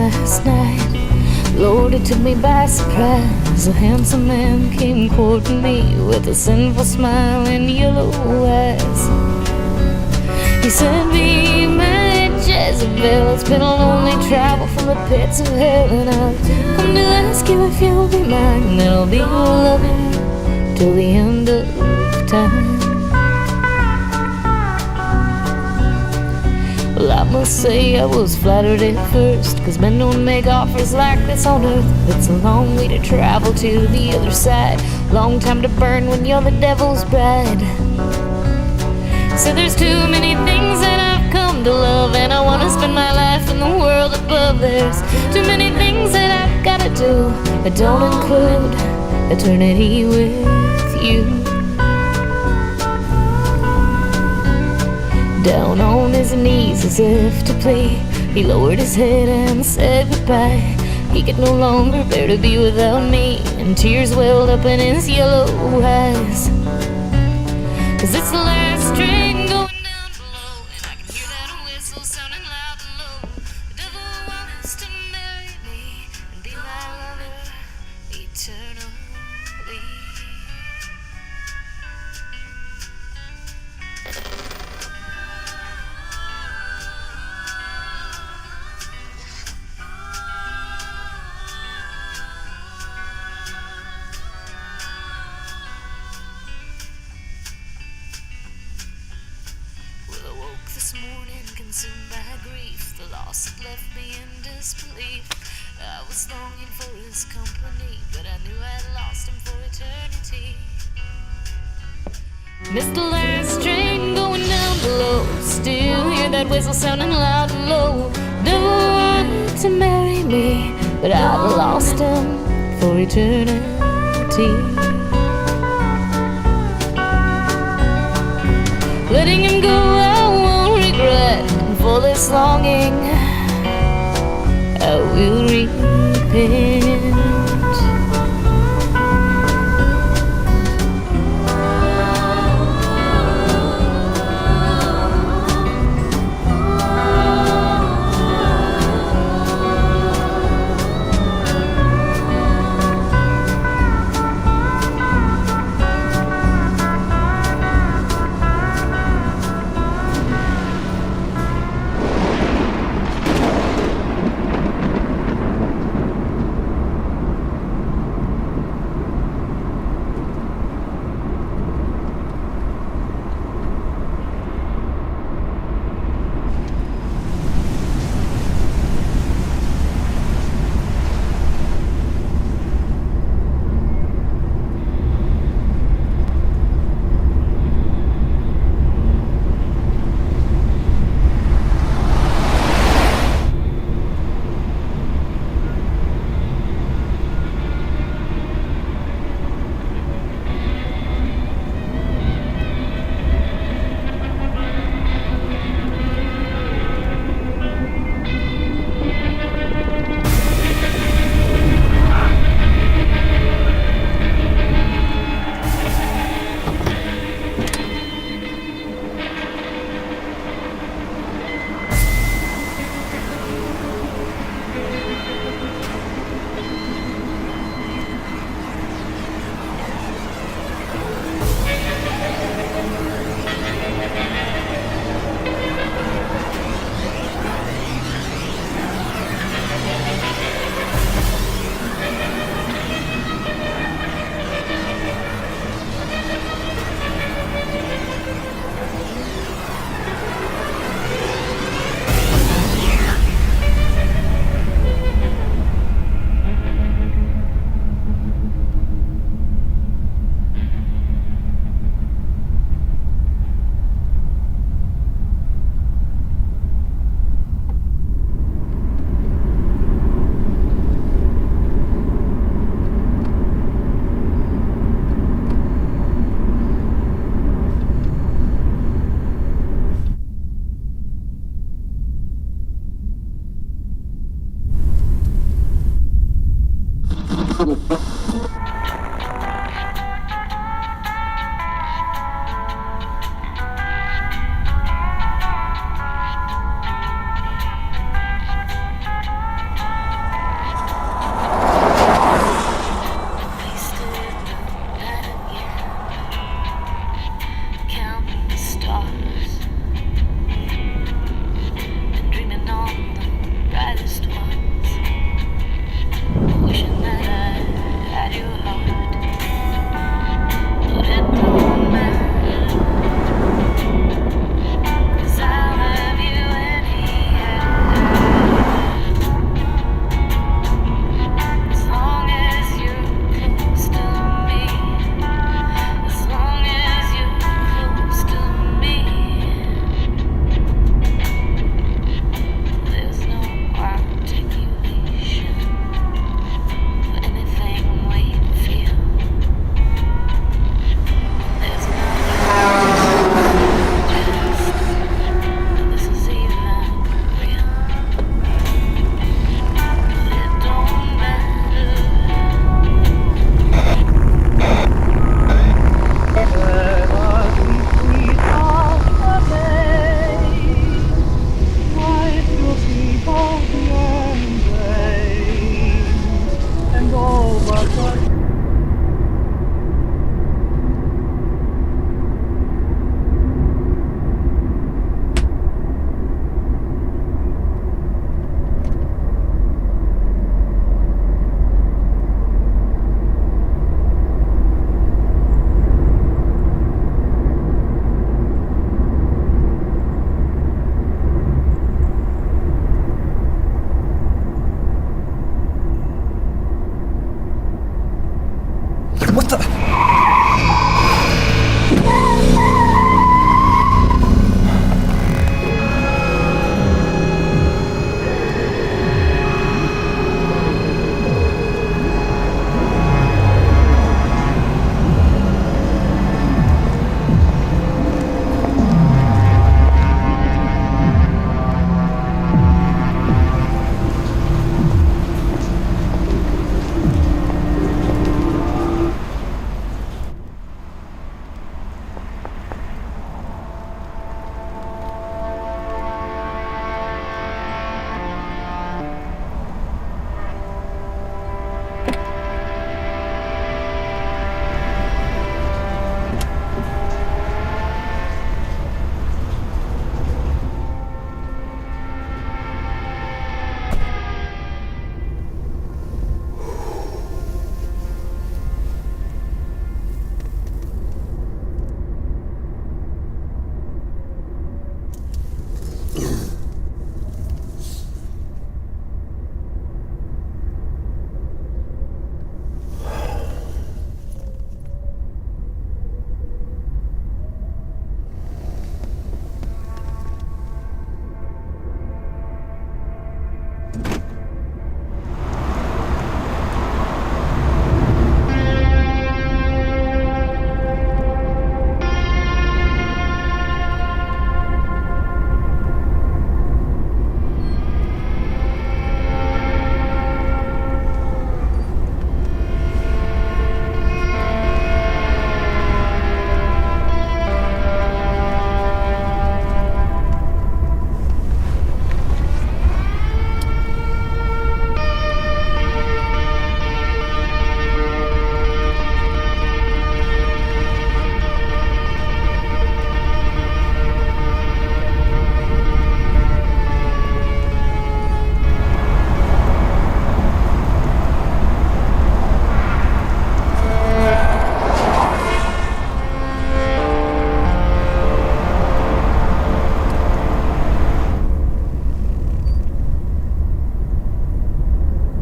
last night. Lord, it took me by surprise. A handsome man came courting me with a sinful smile and yellow eyes. He said, be my Jezebel, it's been a lonely travel from the pits of hell, and I've come to ask you if you'll be mine, and then I'll be your lover till the end of time. Well, I must say I was flattered at first, 'cause men don't make offers like this on earth. It's a long way to travel to the other side, long time to burn when you're the devil's bride. So there's too many things that I've come to love, and I wanna spend my life in the world above. There's too many things that I've gotta do that don't include eternity with you. Down on his knees as if to plead, he lowered his head and said goodbye. He could no longer bear to be without me, and tears welled up in his yellow eyes. 'Cause it's the last train going down below, and I can hear that whistle sounding loud and low. The devil wants to marry me and be my lover eternally. This morning, consumed by grief, the loss had left me in disbelief. I was longing for his company, but I knew I'd lost him for eternity. Missed the last train going down below, still hear that whistle sounding loud and low. Devil wanted to marry me, but I've lost him for eternity. Letting him go, I won't regret, and for this longing I will repent.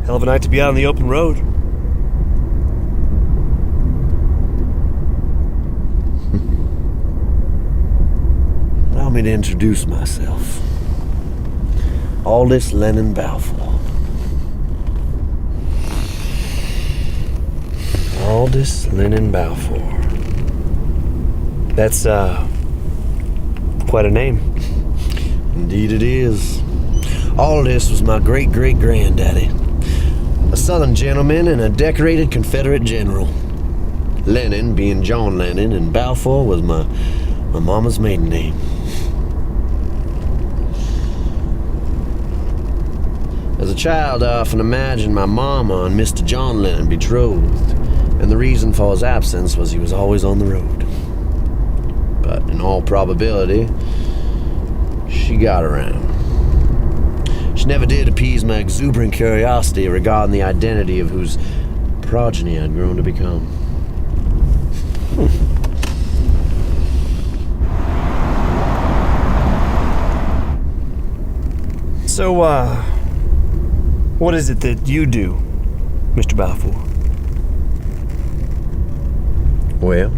Hell of a night to be out on the open road. Allow me to introduce myself. Aldous Lennon Balfour. Aldous Lennon Balfour. That's, quite a name. Indeed it is. Aldous was my great-great-granddaddy. A Southern gentleman and a decorated Confederate general. Lennon being John Lennon, and Balfour was my mama's maiden name. As a child, I often imagined my mama and Mr. John Lennon betrothed, and the reason for his absence was he was always on the road. But in all probability, she got around. She never did appease my exuberant curiosity regarding the identity of whose progeny I'd grown to become. So, what is it that you do, Mr. Balfour? Well,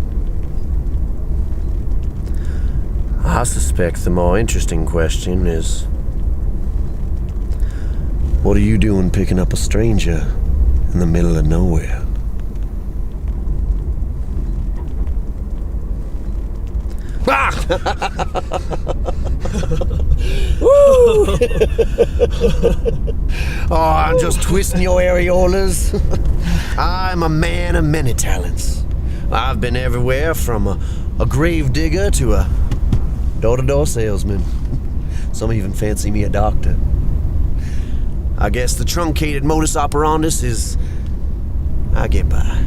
I suspect the more interesting question is, what are you doing picking up a stranger in the middle of nowhere? Oh, I'm just twisting your areolas. I'm a man of many talents. I've been everywhere from a grave digger to a door-to-door salesman. Some even fancy me a doctor. I guess the truncated modus operandus is I get by.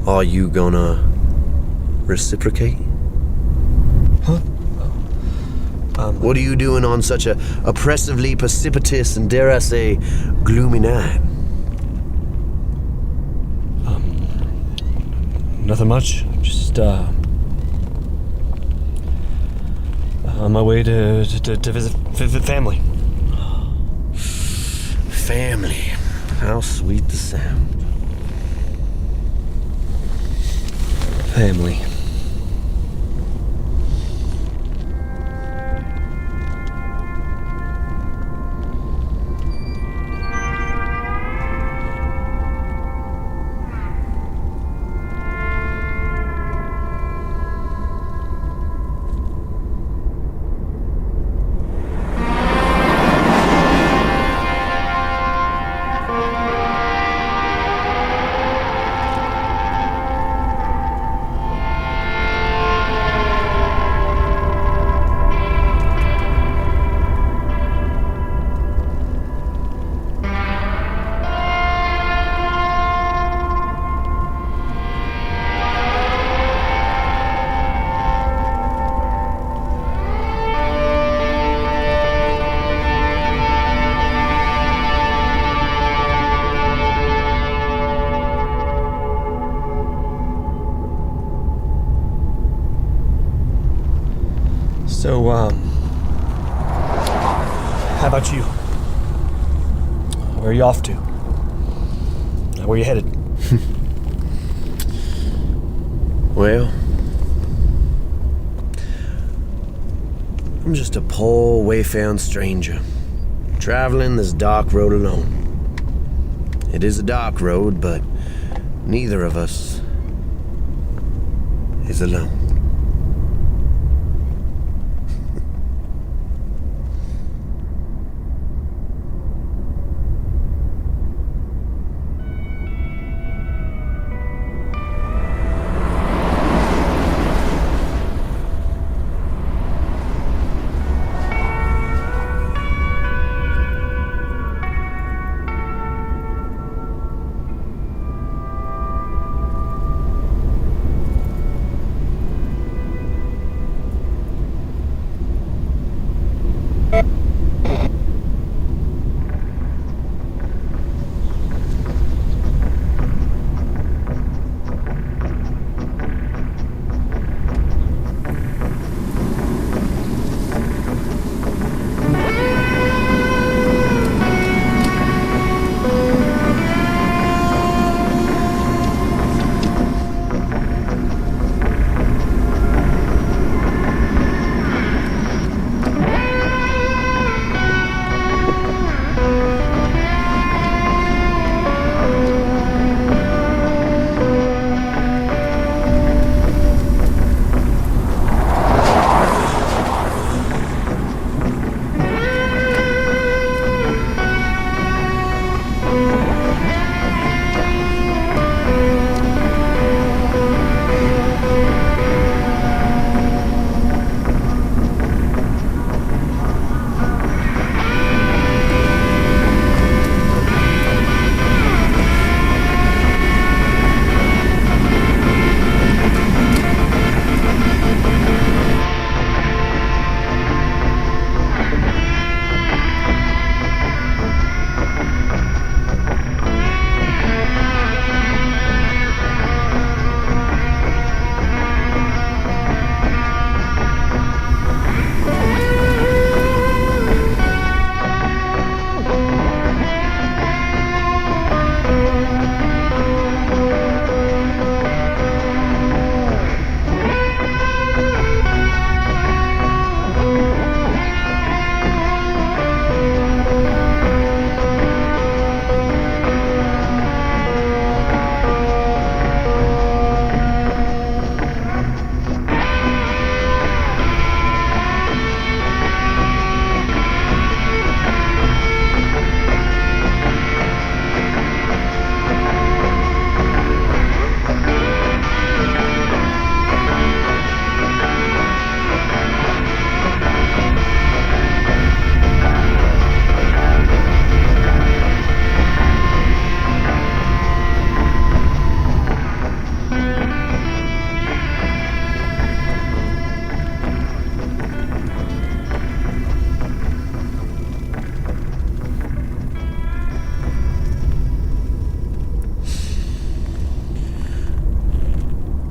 Are you gonna reciprocate? Huh? What are you doing on such a oppressively precipitous and, dare I say, gloomy night? Nothing much. Just, on my way to visit family. Family. How sweet the sound. Family. So, how about you? Where are you off to? Where are you headed? Well, I'm just a poor, wayfound stranger, traveling this dark road alone. It is a dark road, but neither of us is alone.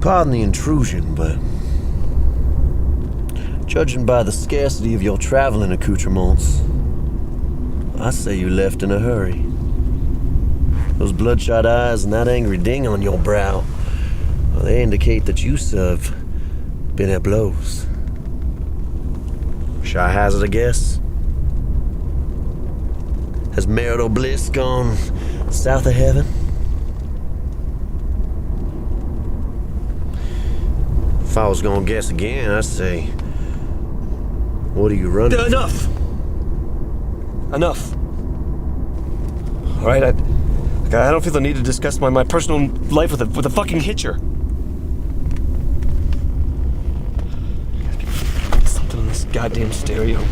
Pardon the intrusion, but judging by the scarcity of your traveling accoutrements, I say you left in a hurry. Those bloodshot eyes and that angry ding on your brow, well, they indicate that you, sir, have been at blows. Shall I hazard a guess? Has marital bliss gone south of heaven? If I was gonna guess again, I'd say, what are you running? Enough! Enough. All right, I don't feel the need to discuss my personal life with a fucking hitcher. Something in this goddamn stereo.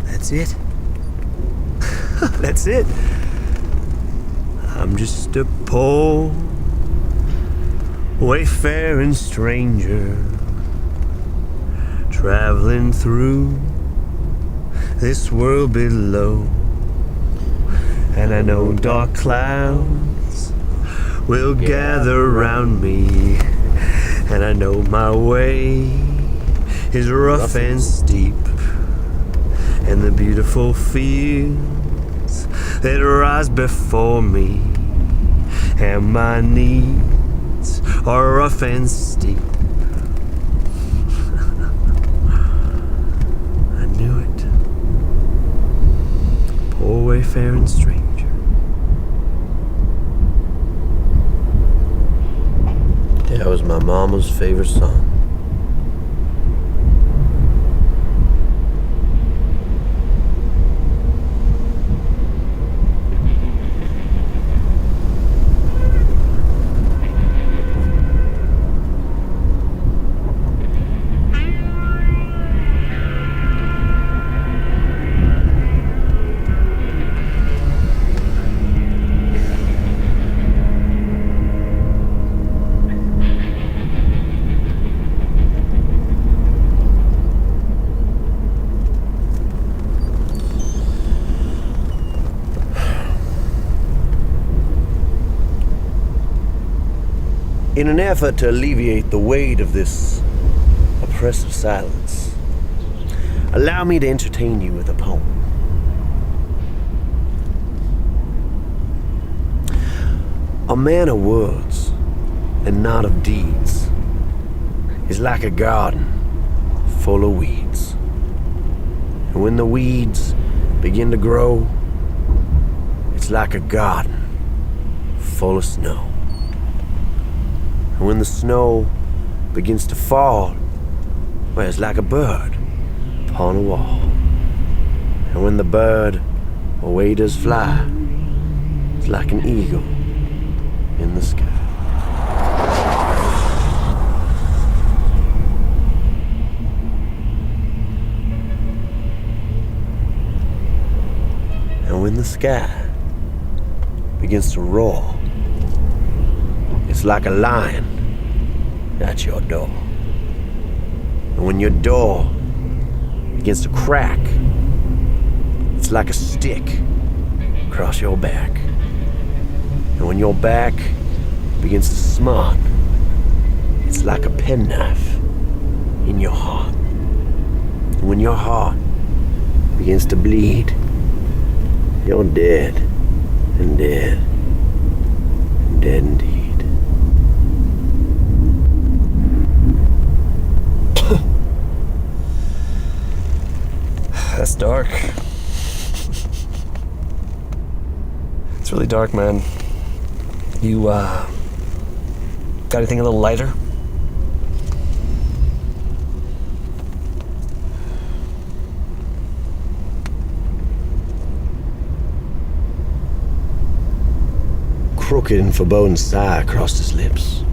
That's it. That's it. I'm just a poor, wayfaring stranger, traveling through this world below. And I know dark clouds will gather round me, and I know my way is rough and steep, and the beautiful fields that rise before me, and my needs are rough and steep. I knew it. Poor wayfaring stranger. That was my mama's favorite song. In an effort to alleviate the weight of this oppressive silence, allow me to entertain you with a poem. A man of words and not of deeds is like a garden full of weeds. And when the weeds begin to grow, it's like a garden full of snow. And when the snow begins to fall, well, it's like a bird upon a wall. And when the bird away does fly, it's like an eagle in the sky. And when the sky begins to roar, it's like a lion at your door. And when your door begins to crack, it's like a stick across your back. And when your back begins to smart, it's like a penknife in your heart. And when your heart begins to bleed, you're dead and dead and dead indeed. That's dark. It's really dark, man. You, got anything a little lighter? crooked and foreboding sigh crossed his lips.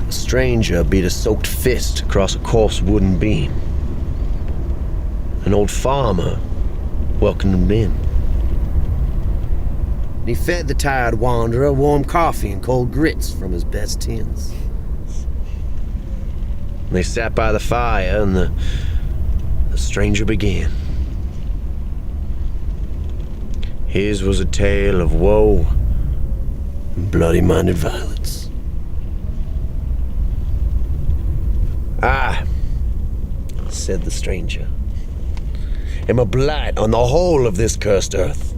A stranger beat a soaked fist across a coarse wooden beam. An old farmer welcomed him in. And he fed the tired wanderer warm coffee and cold grits from his best tins. And they sat by the fire, and the stranger began. His was a tale of woe and bloody-minded violence. "I," said the stranger, "am a blight on the whole of this cursed earth.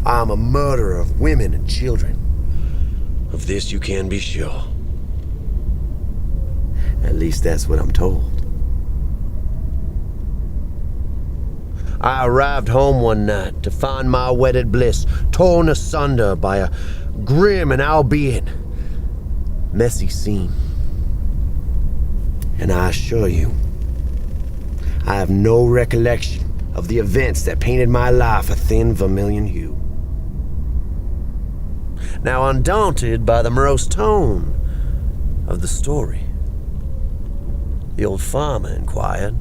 I am a murderer of women and children. Of this you can be sure. At least that's what I'm told. I arrived home one night to find my wedded bliss torn asunder by a grim and albeit messy scene. And I assure you, I have no recollection of the events that painted my life a thin vermilion hue." Now, undaunted by the morose tone of the story, the old farmer inquired,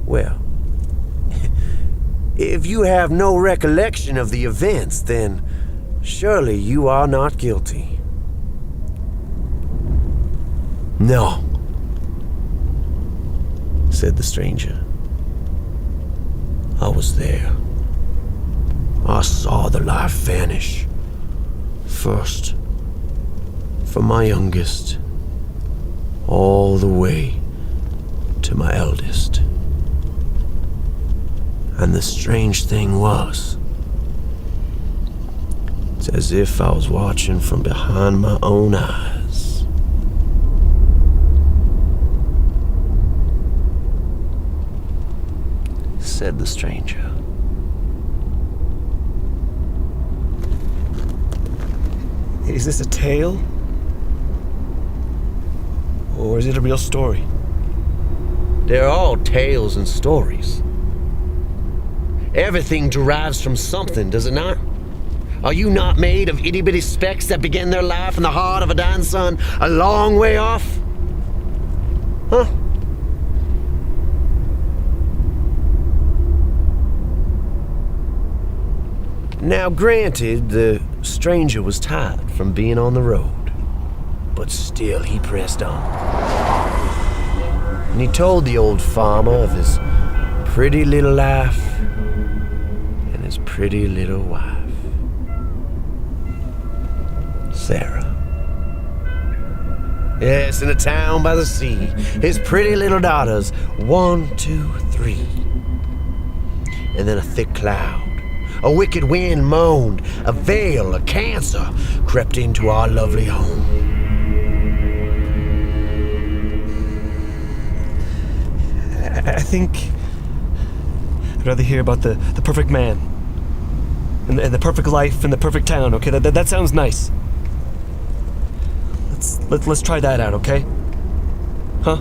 "Well, if you have no recollection of the events, then surely you are not guilty." "No," said the stranger. "I was there. I saw the life vanish. First, from my youngest, all the way to my eldest. And the strange thing was, it's as if I was watching from behind my own eyes." Said the stranger. Is this a tale? Or is it a real story? They're all tales and stories. Everything derives from something, does it not? Are you not made of itty-bitty specks that begin their life in the heart of a dying sun a long way off? Huh? Now, granted, the stranger was tired from being on the road, but still he pressed on. And he told the old farmer of his pretty little life and his pretty little wife, Sarah. Yes, in a town by the sea, his pretty little daughters, 1, 2, 3. And then a thick cloud, a wicked wind moaned, a veil, a cancer crept into our lovely home. I think I'd rather hear about the perfect man and the perfect life and the perfect town, okay? That sounds nice. Let's try that out, okay? Huh?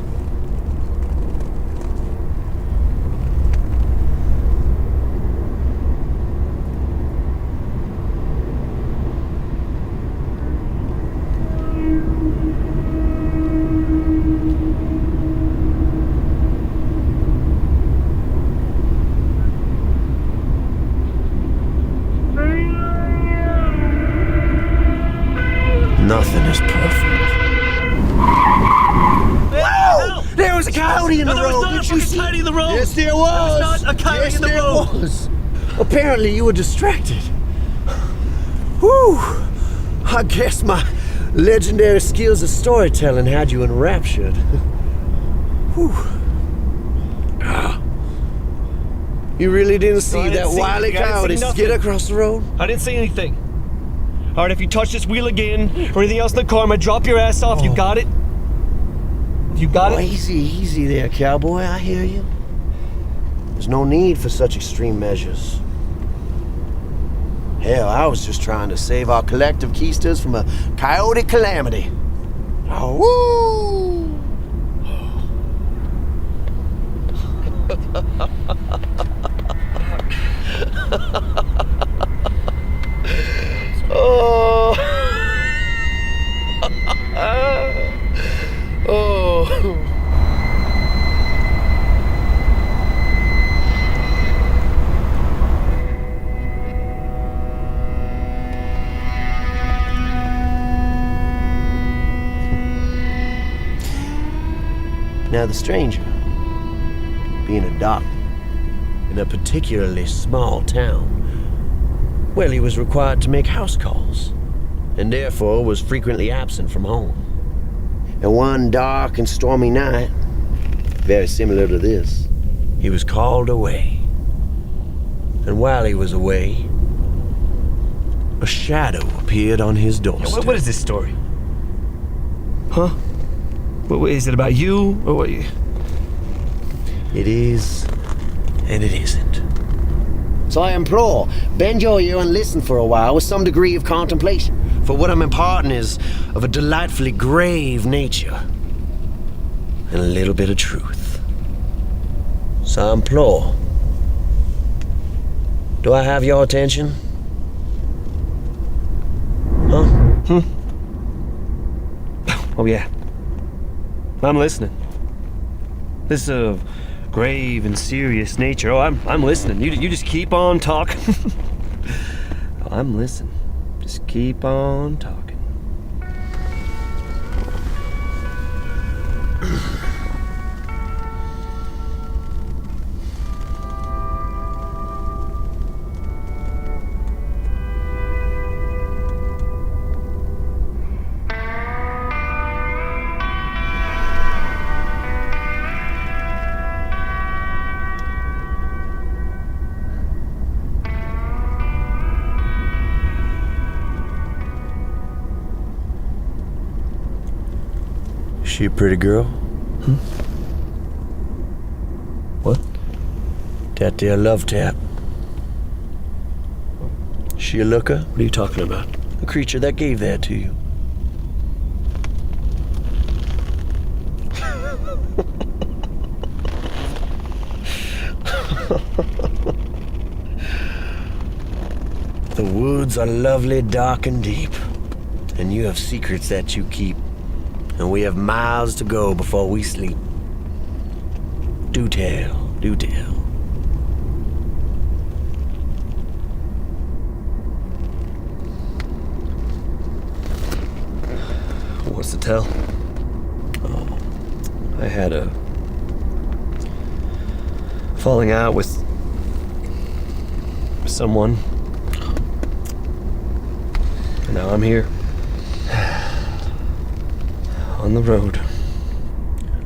Nothing is perfect. Whoa! There was a coyote in the road. Did you see? Coyote in the road. Yes, there was. There was not a coyote in the road. Yes, there was. Apparently, you were distracted. Whew! I guess my legendary skills of storytelling had you enraptured. Whew. You really didn't see that wily coyote skid across the road? I didn't say anything. All right, if you touch this wheel again or anything else in the car, I'm gonna drop your ass off. You got it? You got it? Easy there, cowboy. I hear you. There's no need for such extreme measures. Hell, I was just trying to save our collective keisters from a coyote calamity. Oh, woo! Now the stranger, being a doctor in a particularly small town, well, he was required to make house calls, and therefore was frequently absent from home. And one dark and stormy night, very similar to this, he was called away. And while he was away, a shadow appeared on his doorstep. What is this story? Huh? What is it about you, or what? It is, and it isn't. So I implore, bend your ear and listen for a while with some degree of contemplation. For what I'm imparting is of a delightfully grave nature and a little bit of truth. So I implore, do I have your attention? Huh? Oh, yeah. I'm listening. This is of grave and serious nature. Oh, I'm listening. You just keep on talking. I'm listening. Just keep on talking. She a pretty girl? What? That there love tap. She a looker? What are you talking about? The creature that gave that to you. The woods are lovely, dark, and deep, and you have secrets that you keep, and we have miles to go before we sleep. Do tell, do tell. What's to tell? Oh, I had a falling out with someone. And now I'm here. On the road.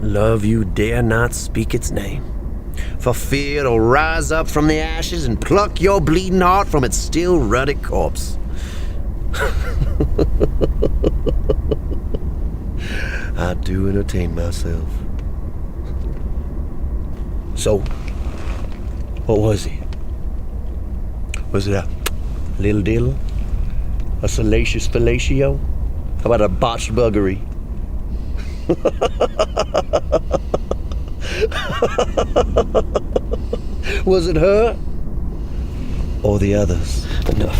Love you dare not speak its name, for fear it'll rise up from the ashes and pluck your bleeding heart from its still ruddy corpse. I do entertain myself. So, what was it? Was it a little diddle? A salacious fellatio? How about a botched buggery? Was it her? Or the others? Enough.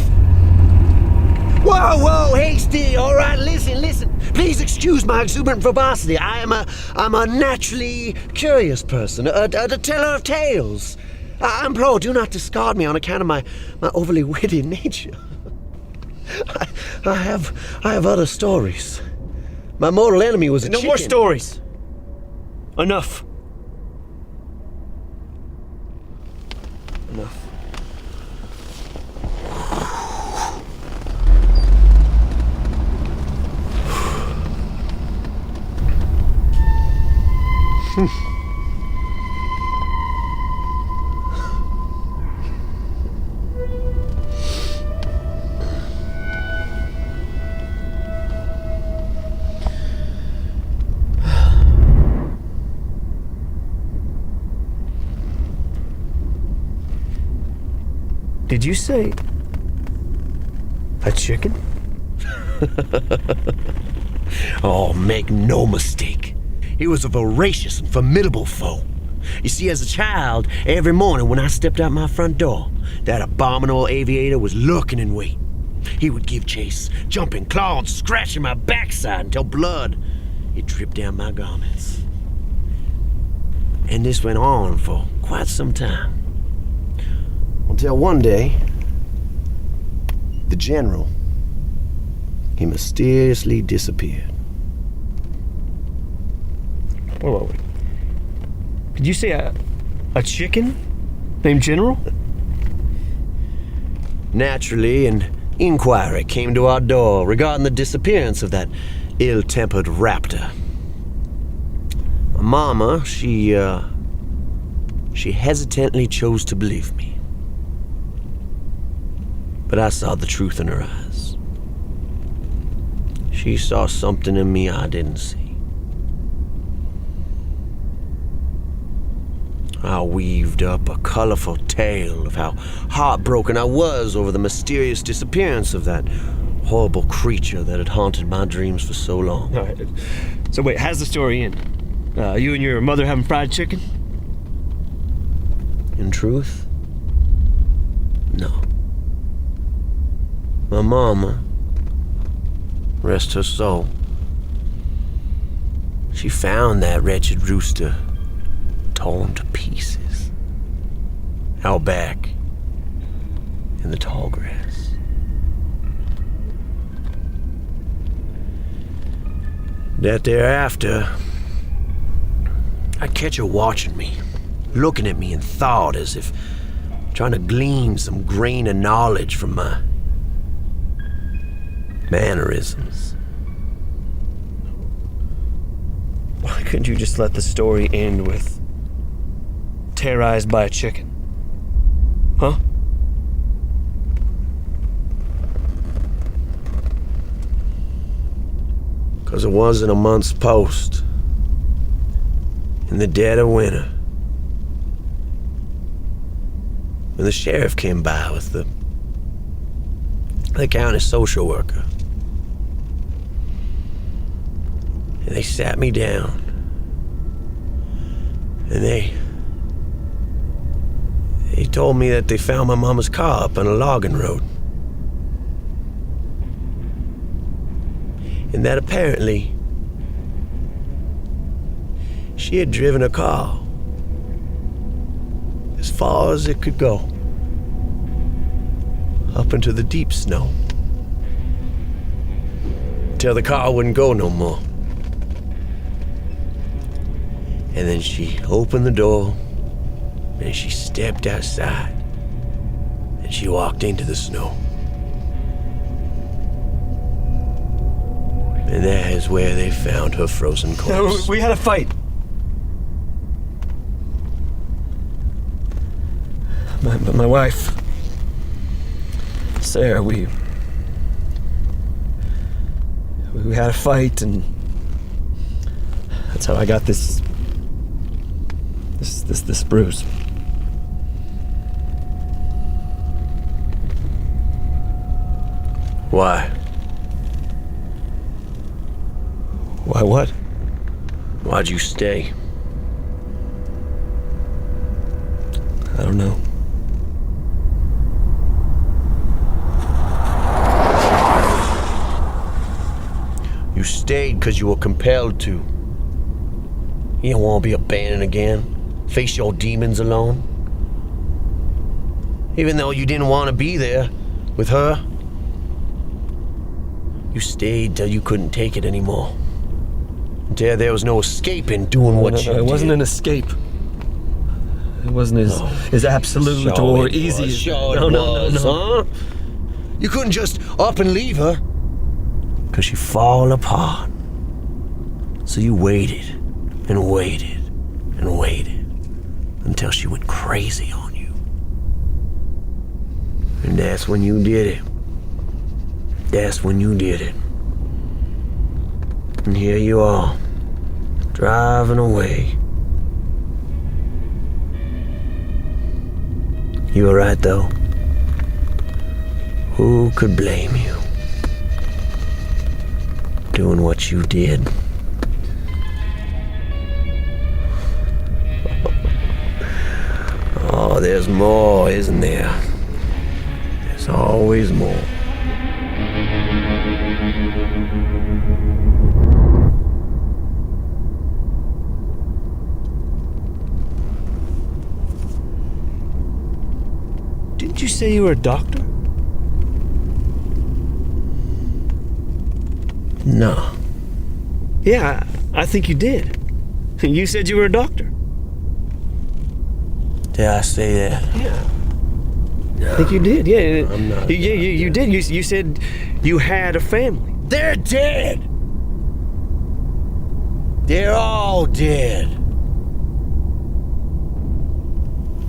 Whoa, whoa, hasty! All right, listen. Please excuse my exuberant verbosity. I'm a naturally curious person, a teller of tales. I implore, do not discard me on account of my overly witty nature. I have other stories. My mortal enemy was a No chicken. more stories. Enough. Enough. Did you say a chicken? Oh, make no mistake. He was a voracious and formidable foe. You see, as a child, every morning when I stepped out my front door, that abominable aviator was lurking in wait. He would give chase, jumping, clawing, scratching my backside until blood it dripped down my garments. And this went on for quite some time. Until one day, the general, he mysteriously disappeared. Wait. Did you say a chicken named General? Naturally, an inquiry came to our door regarding the disappearance of that ill-tempered raptor. My mama, she hesitantly chose to believe me. But I saw the truth in her eyes. She saw something in me I didn't see. I weaved up a colorful tale of how heartbroken I was over the mysterious disappearance of that horrible creature that had haunted my dreams for so long. All right. So wait, how's the story end? You and your mother having fried chicken? In truth, no. My mama, rest her soul, she found that wretched rooster torn to pieces out back in the tall grass. That thereafter, I'd catch her watching me, looking at me in thought as if trying to glean some grain of knowledge from my mannerisms. Why couldn't you just let the story end with terrorized by a chicken? Huh? Because it wasn't a month's post. In the dead of winter. When the sheriff came by with the county social worker. And they sat me down. And they told me that they found my mama's car up on a logging road. And that apparently she had driven a car as far as it could go, up into the deep snow, till the car wouldn't go no more. And then she opened the door and she stepped outside and she walked into the snow. And that is where they found her frozen corpse. We had a fight. My wife, Sarah, we had a fight, and that's how I got this bruise. Why? Why what? Why'd you stay? I don't know. You stayed because you were compelled to. You don't want to be abandoned again? Face your demons alone? Even though you didn't want to be there with her? You stayed till you couldn't take it anymore. Until there was no escaping doing what you did. It wasn't an escape. It wasn't as absolute or easy as... No, huh? You couldn't just up and leave her. Because you fall apart. So you waited and waited and waited until she went crazy on you. And that's when you did it. That's when you did it. And here you are, driving away. You were right, though. Who could blame you? Doing what you did. Oh, there's more, isn't there? There's always more. Didn't you say you were a doctor? No. Yeah, I think you did. You said you were a doctor. Did I say that? I think you did, yeah. I'm not- You did. You said you had a family. They're dead! They're all dead.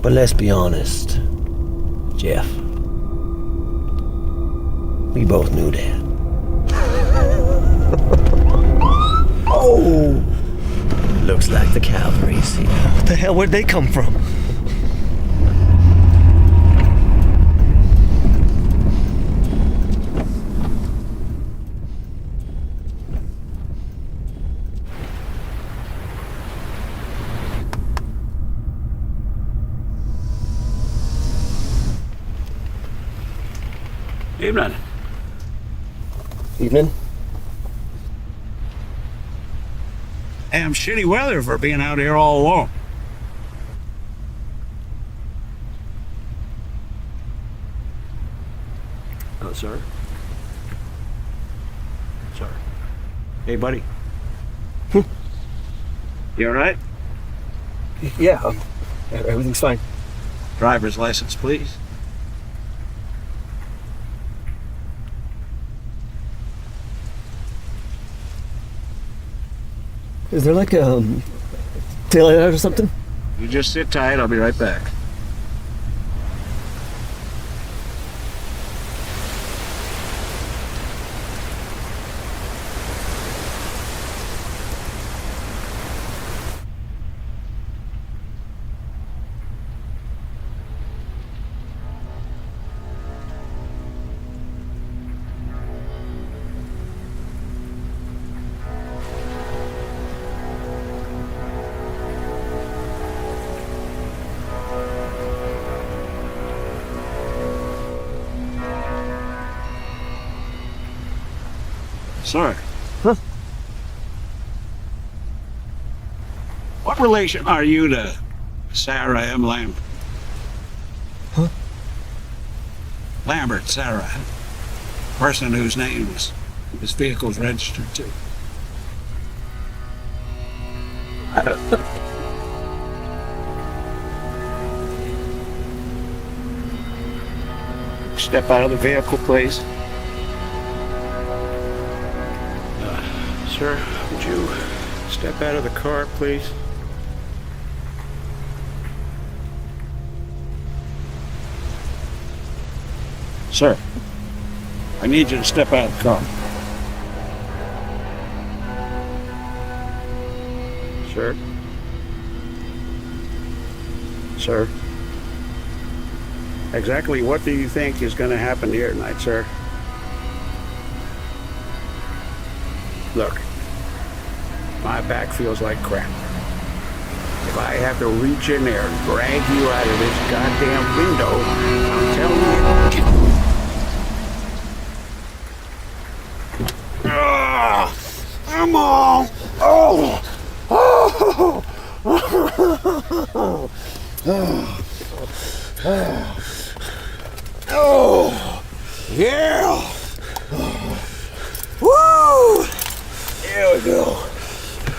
But let's be honest, Jeff. We both knew that. Oh! Looks like the cavalry's here. What the hell? Where'd they come from? Evening. Evening. Damn shitty weather for being out here all alone. Oh, sir? Sir. Hey, buddy. You all right? Yeah, everything's fine. Driver's license, please. Is there like a taillight out or something? You just sit tight. I'll be right back. Sorry. Huh? What relation are you to Sarah M. Lambert? Huh? Lambert, Sarah. Person whose name his vehicle's registered to. Step out of the vehicle, please. Sir, would you step out of the car, please? Sir, I need you to step out of the car. Sir? Sir? Exactly what do you think is going to happen here tonight, sir? Look, my back feels like crap. If I have to reach in there and drag you out of this goddamn window, I'm telling you. Come on! Oh! Oh! Oh! Yeah! Woo! Here we go.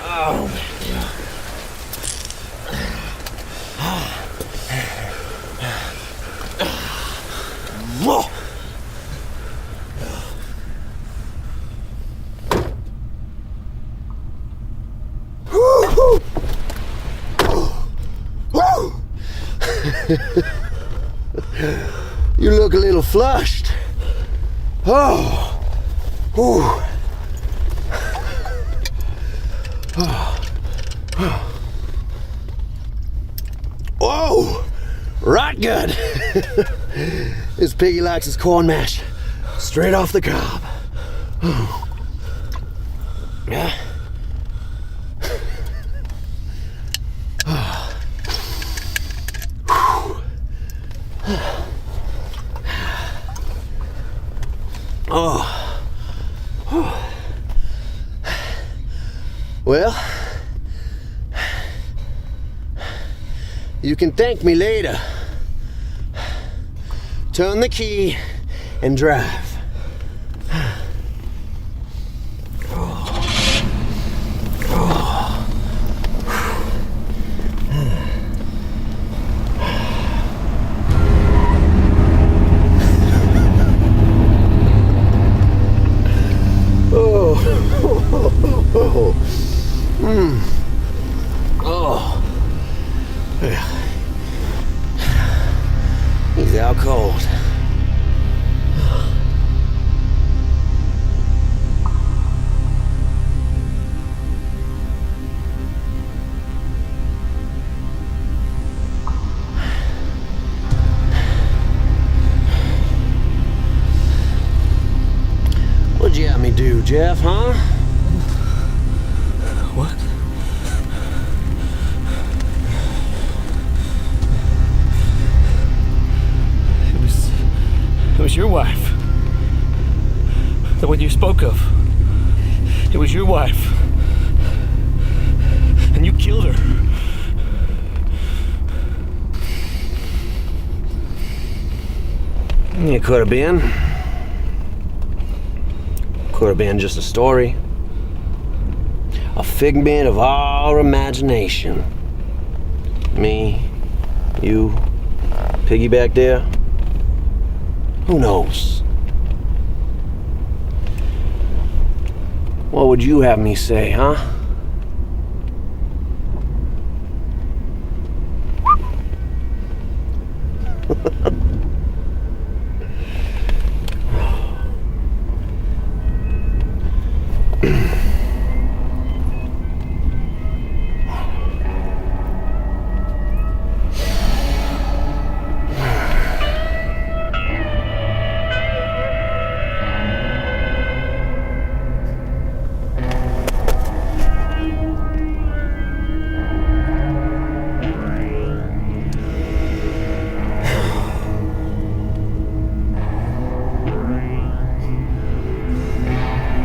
Oh, man. You look a little flushed. Oh. Ooh. Whoa! Right good. This piggy likes his corn mash straight off the cob. Yeah. Oh. Well, you can thank me later. Turn the key and drive. Jeff, huh? What? It was your wife. The one you spoke of. It was your wife. And you killed her. It could have been. Could have been just a story. A figment of our imagination. Me, you, Piggy back there. Who knows? What would you have me say, huh?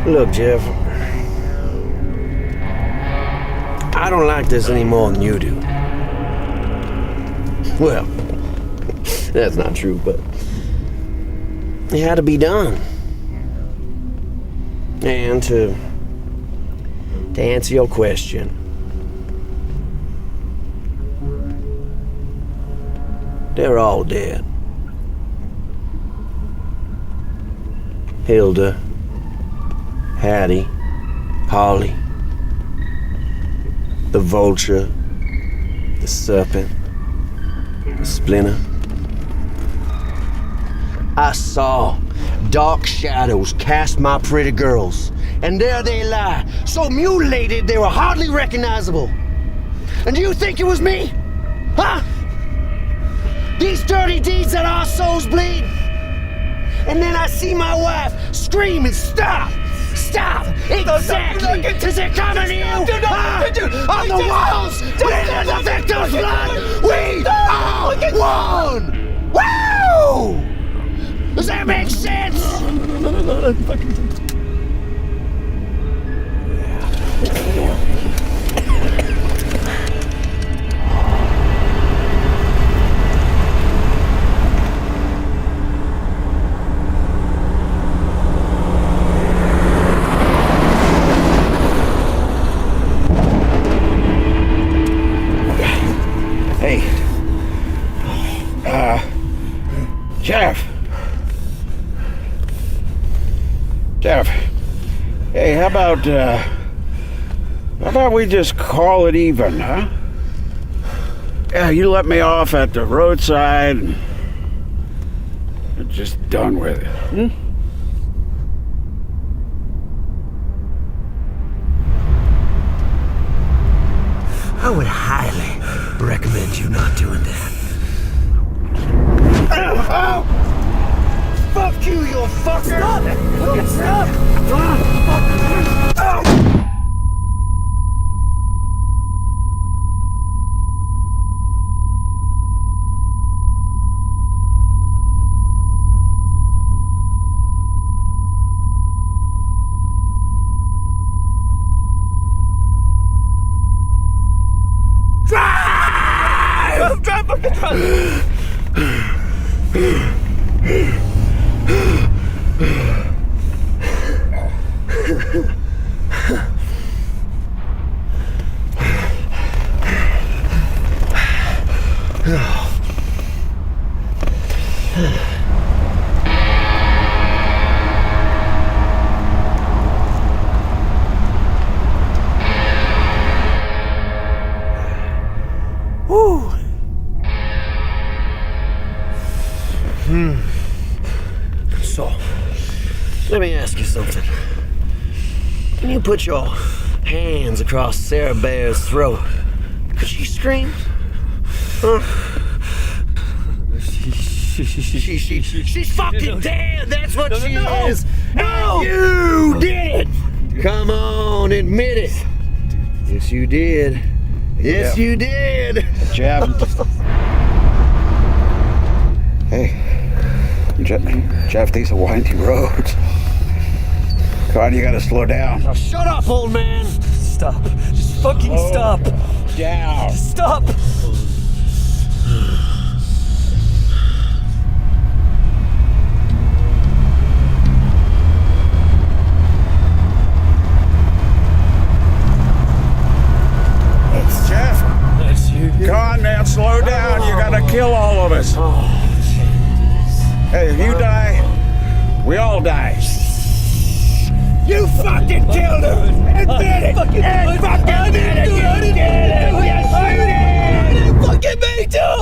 Look, Jeff, I don't like this any more than you do. Well, that's not true, but it had to be done. And to answer your question, they're all dead. Hilda, Hattie, Holly, the vulture, the serpent, the splinter. I saw dark shadows cast my pretty girls, and there they lie, so mutilated they were hardly recognizable. And do you think it was me? Huh? These dirty deeds that our souls bleed? And then I see my wife scream and stop! Stop! Exactly! Is it coming to you? On the walls! With the victim's blood! We are one! Woo! Does that make sense? No, Jeff, hey, how about we just call it even, huh? Yeah, you let me off at the roadside and I'm just done with it. I would highly recommend you not doing that. Oh! Fuck you, you fucker! Stop it! Stop! Drive! Drive! Fucking drive! Woo! So, let me ask you something. Can you put your hands across Sarah Bear's throat? Could she scream? Huh? She's fucking dead. That's what she is. No! And you did it. Come on, admit it. Yes, you did. Yes, you did. Jeff. Hey, Jeff, these are windy roads. Come on, you gotta slow down. Now shut up, old man. Stop. Just fucking stop. Down. Stop. Jeff, That's you. come on, man, slow down. You gotta kill all of us. Hey, if you die, we all die. You fucking killed him! Admit it! Fucking admit it! You did it! Yes, you did! Fucking me too!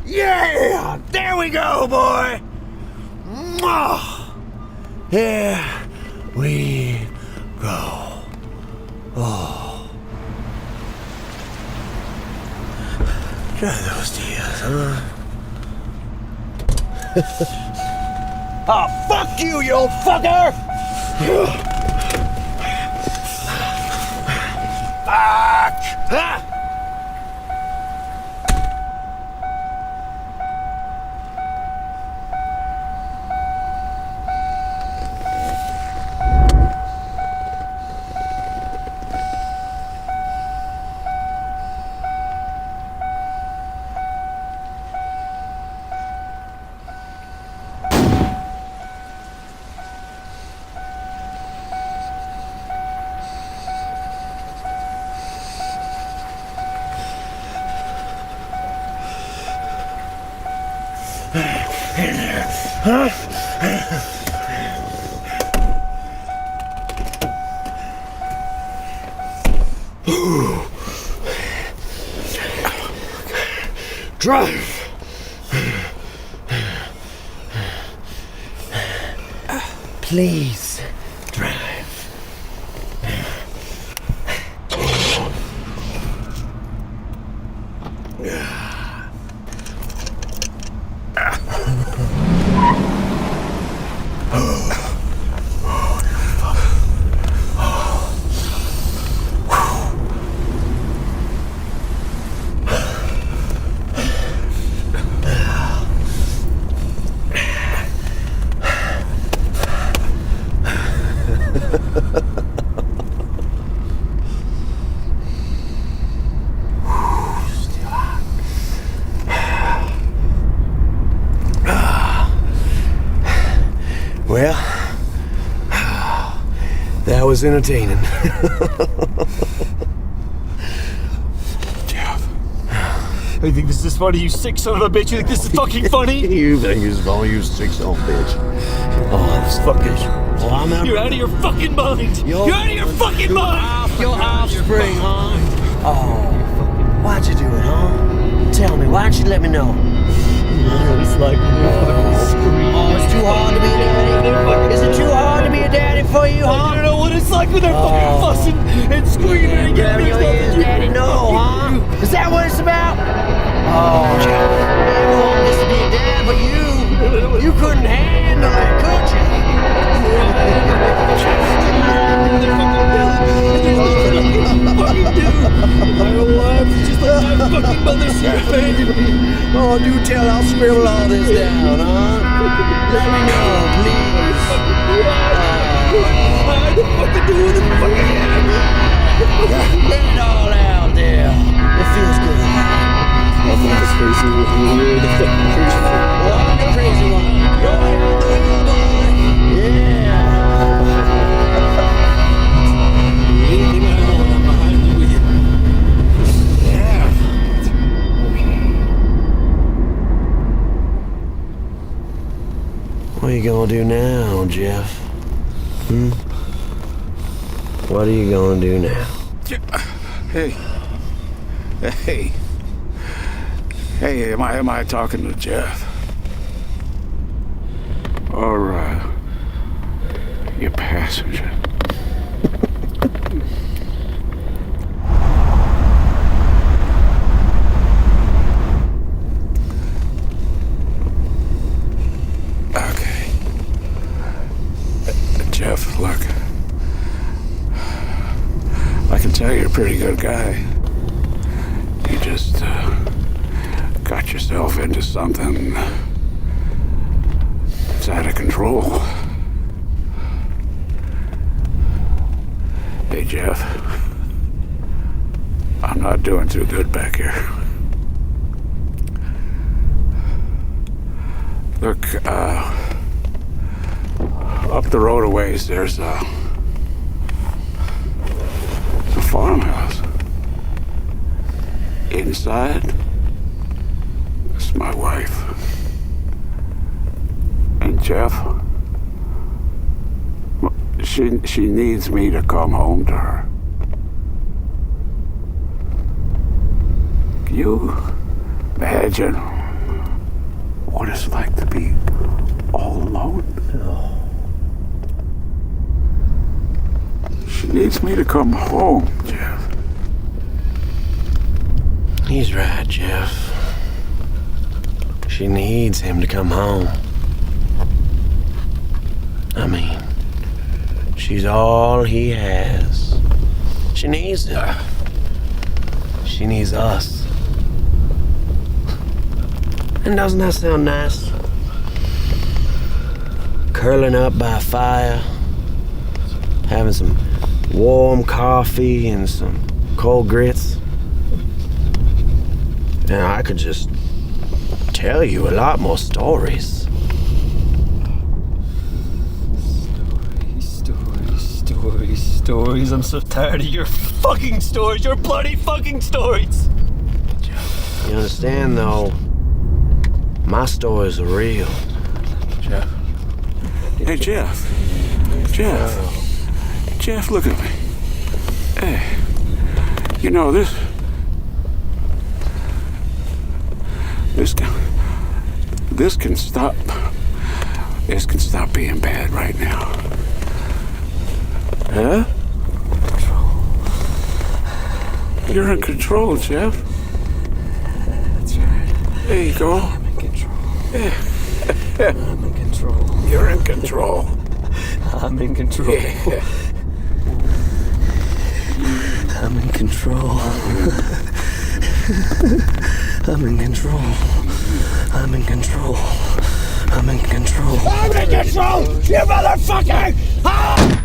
Yeah! There we go, boy! Mwah! Here we go. Oh. Try those tears, huh? Oh, fuck you, you old fucker! Fuck! Ah! Drive! Please, drive. Well, that was entertaining. Jeff. You think this is funny, you sick son of a bitch? You think this is fucking funny? You think it's funny, you sick son of a bitch. Oh, this fucking. Well, I'm out. You're out of your fucking mind. You're out of your fucking mind. Your offspring, huh? Oh, why'd you do it, huh? Tell me, why'd you let me know? It's like Oh, it's too hard to be a daddy. Is it too hard to be a daddy for you, I huh? don't know what it's like when they're fucking fussing and screaming and getting Grabbing your ears, daddy, no, huh? Is that what it's about? Oh, everyone wants to be a dad, but you couldn't handle it, could you? Oh, do tell, I'll scribble all this down, huh? Let me know, please. Let it all out there. It feels good. I'm not the crazy one. You're the fucking crazy one. Well, I'm the crazy one. You're the real boy. Yeah. Anything I know, I'm behind you with you. Yeah. What are you gonna do now, Jeff? What are you gonna do now? Hey. Hey, am I talking to Jeff? Or, your passenger? Look, I can tell you're a pretty good guy. You just got yourself into something that's out of control. Hey, Jeff. I'm not doing too good back here. Look, up the road a ways, there's a farmhouse. Inside, it's my wife. And Jeff, she needs me to come home to her. Can you imagine what it's like to be all alone? She needs me to come home, Jeff. He's right, Jeff. She needs him to come home. I mean, she's all he has. She needs him. She needs us. And doesn't that sound nice? Curling up by a fire, having some warm coffee and some cold grits. And I could just tell you a lot more stories. Stories. I'm so tired of your fucking stories. Your bloody fucking stories. You understand, though? My stories are real. Jeff. Hey, Jeff. Jeff, look at me. Hey. You know, this can stop. This can stop being bad right now. Huh? You're in control, Jeff. That's right. There you go. I'm in control. Yeah. I'm in control. You're in control. I'm in control. Yeah. I'm in control. I'm in control. I'm in control. I'm in control. I'm in control! You motherfucker! Ah!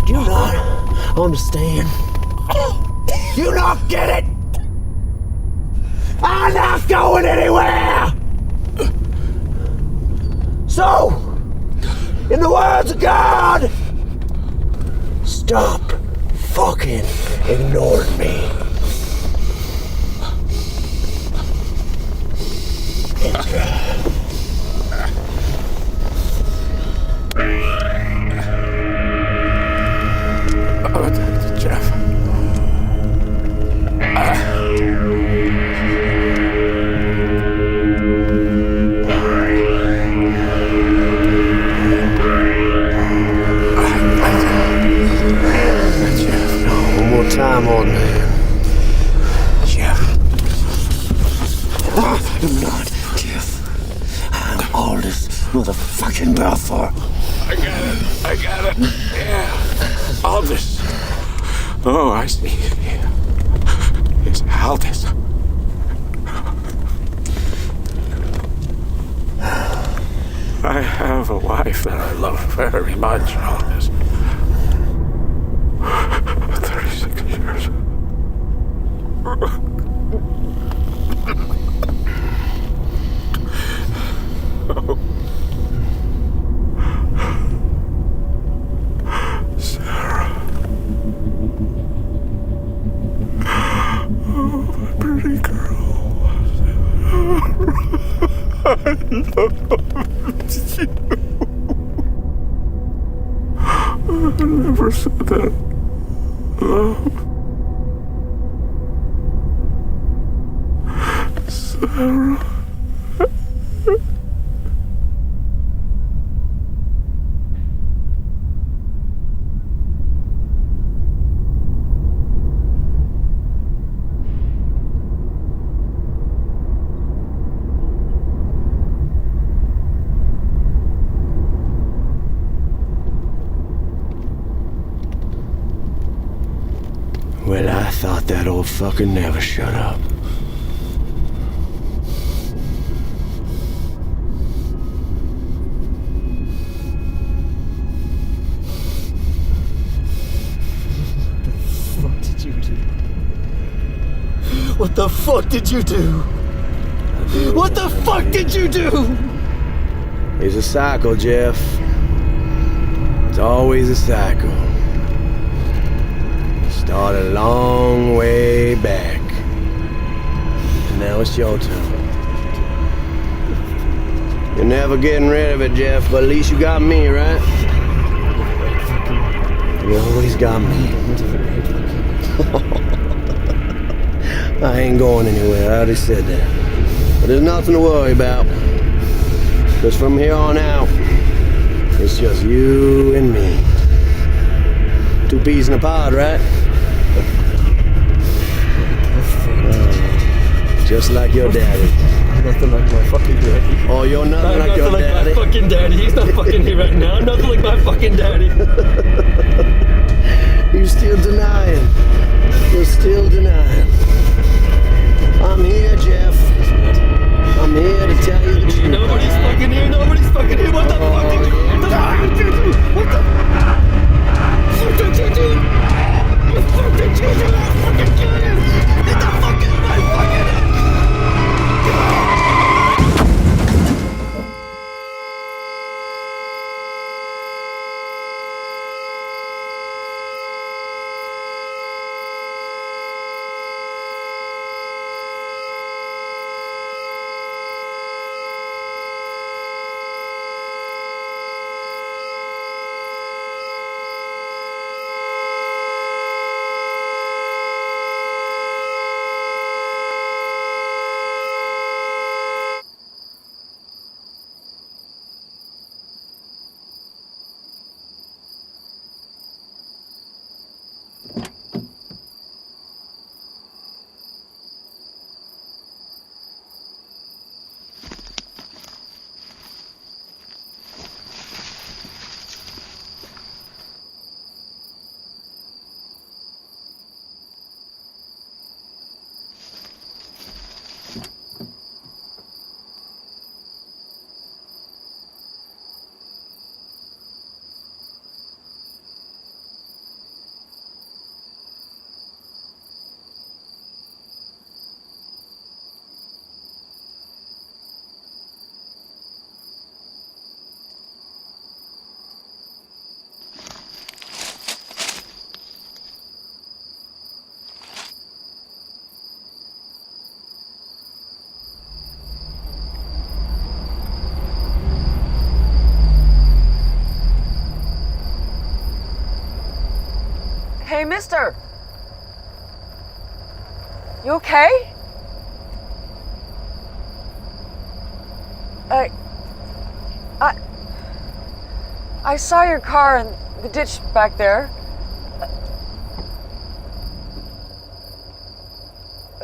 Do you not understand? You not get it? I'm not going anywhere! So, in the words of God, stop fucking ignoring me. Jeff. One more time, old man. Jeff. I'm not Jeff. I'm Aldous motherfucking Balfour. I got it. Yeah. Aldous. Oh, I see. Yeah. It's Aldous. I have a wife that I love very much, Aldous. 36 years. Oh. Sarah. Oh, my pretty girl. I love you. I never said that. Love. Sarah. thought that old fucker never shut up. What the fuck did you do? What the fuck did you do? It's a cycle, Jeff. It's always a cycle. It started a long way back. And now it's your turn. You're never getting rid of it, Jeff, but at least you got me, right? You always got me. I ain't going anywhere, I already said that. But there's nothing to worry about. Because from here on out, it's just you and me. 2 peas in a pod, right? Just like your daddy. Nothing like my fucking daddy. Oh, you're nothing like your daddy. My fucking daddy. He's not fucking here right now. Nothing like my fucking daddy. You're still denying. You're still denying. I'm here, Jeff. I'm here to tell you the truth. Nobody's fucking here. Nobody's fucking here. What the fuck did you do? What the fuck did you do? What the fuck did you do? What the fuck did you do? I'm fucking kidding. Get the fuck out of my fucking head. Hey, mister! You okay? I saw your car in the ditch back there.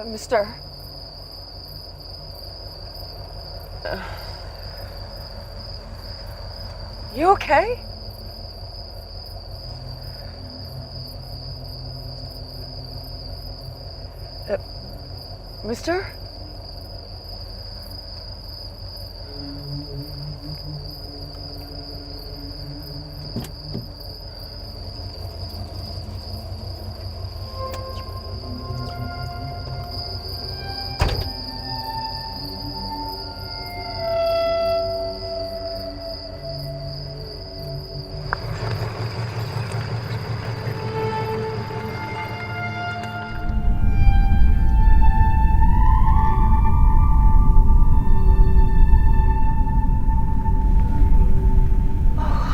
Mister? You okay? Mister?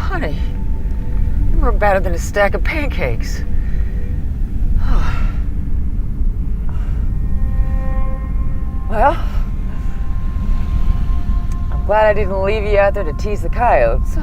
Honey, you were better than a stack of pancakes. Well, I'm glad I didn't leave you out there to tease the coyotes.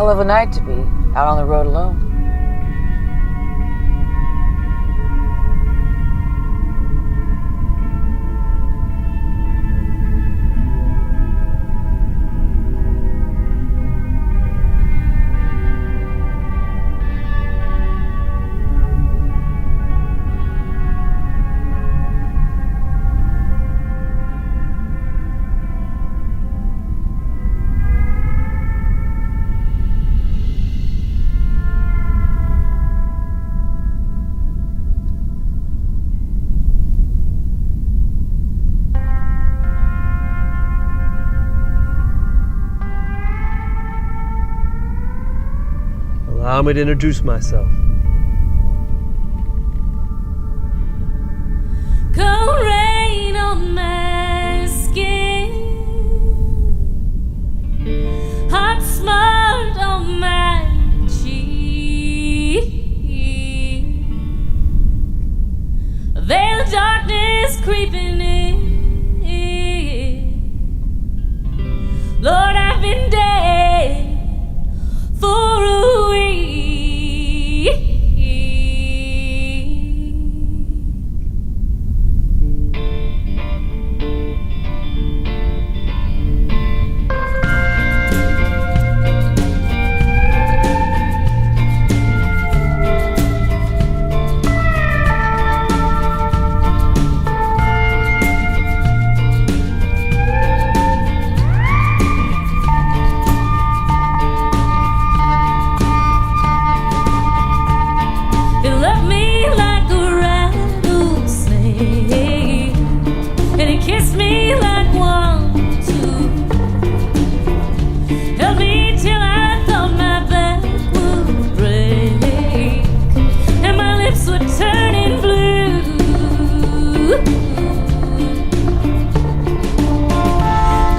hell of a night to be out on the road alone. Allow me to introduce myself. Cold rain on my skin, hot smart on my cheek, a veil of darkness creeping in. Lord, I've been dead for a week. Kiss me like one, two. Held me till I thought my back would break, and my lips were turning blue.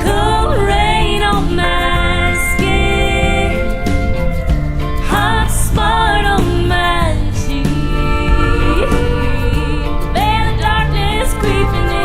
Cold rain on my skin, hot smart on my cheek, veil of darkness creeping in.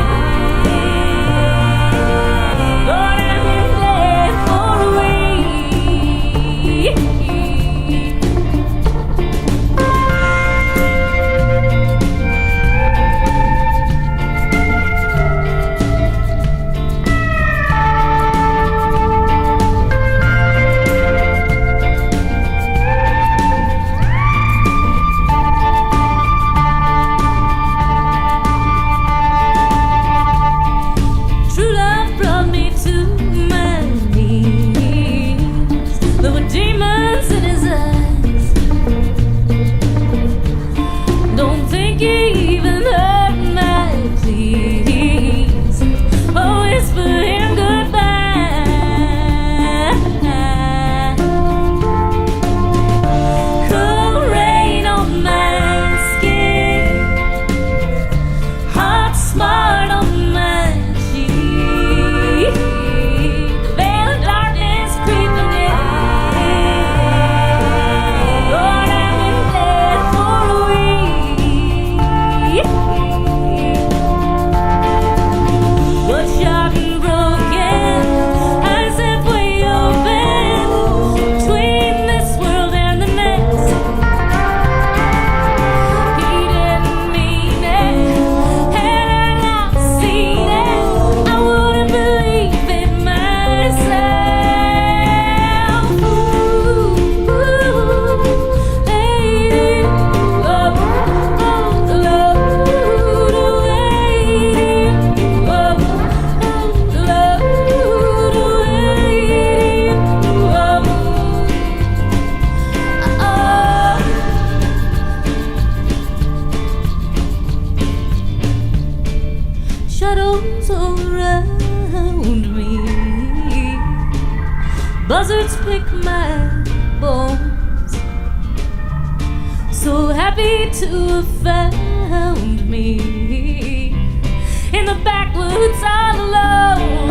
Shadows around me, buzzards pick my bones. So happy to have found me in the backwoods all alone.